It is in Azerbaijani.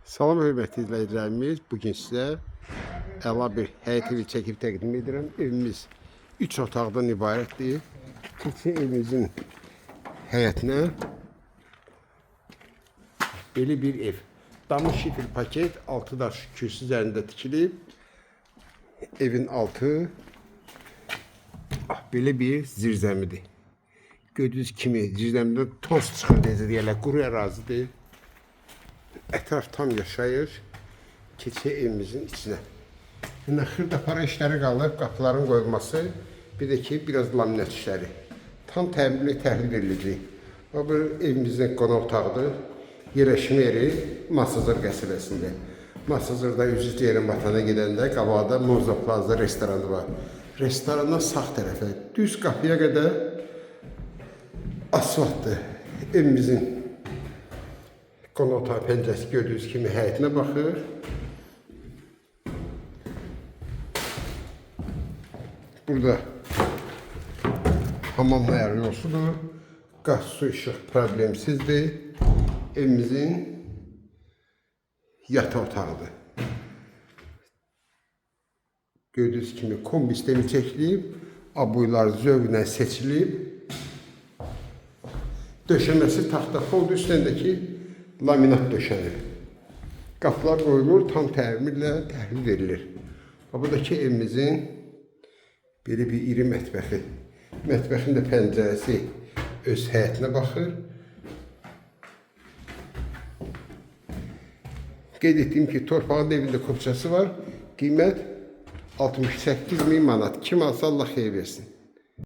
Salam hörmətli izləyicilərimiz, bugün sizə əla bir həyət evi çəkib təqdim edirəm. Evimiz 3 otaqdan ibarətdir. Keçək evimizin həyətinə. Belə bir ev. Damı şifil paket, altı daş kürsü üzərində tikilib. Evin altı belə bir zirzəmidir. Gördüyünüz kimi zirzəmidən toz çıxır deyirlər, quru ərazidir. Ətraf tam yaşayır. Keçək evimizin içinə. Xırda para işləri qalıb, qapıların qoyulması, bir də ki, biraz laminat işləri. Tam təmirli təhlil ediləcək. Bu evimizin qonaq otağıdır. Yerləşmə yeri Masazır qəsəbəsində. Masazırda üzücü yerin vatana gedəndə qabağda Moza Plaza restoranı var. Restorandan sağ tərəfə, düz qapıya qədər asfaltdır. Evimizin qonaq otağı pəncərəsi gördüyünüz kimi həyətinə baxır. Burada hamam ayarı yoxsudur. Qaz, su, işıq problemsizdir. Evimizin yataq otağıdır. Gördüyünüz kimi kombi sistemi çəkilib, abuylar zövqlə seçilib. Döşəməsi taxta foldu üstündəki laminat döşənir. Qapılar qoyulur, tam təmirlə təhlil edilir. Buradakı evimizin belə bir iri mətbəxi. Mətbəxin də pəncərəsi öz həyətinə baxır. Qeyd etdiyim ki, torpağın evində kopçası var. Qiymət 68.000 manat. Kim alsa Allah xeyir versin.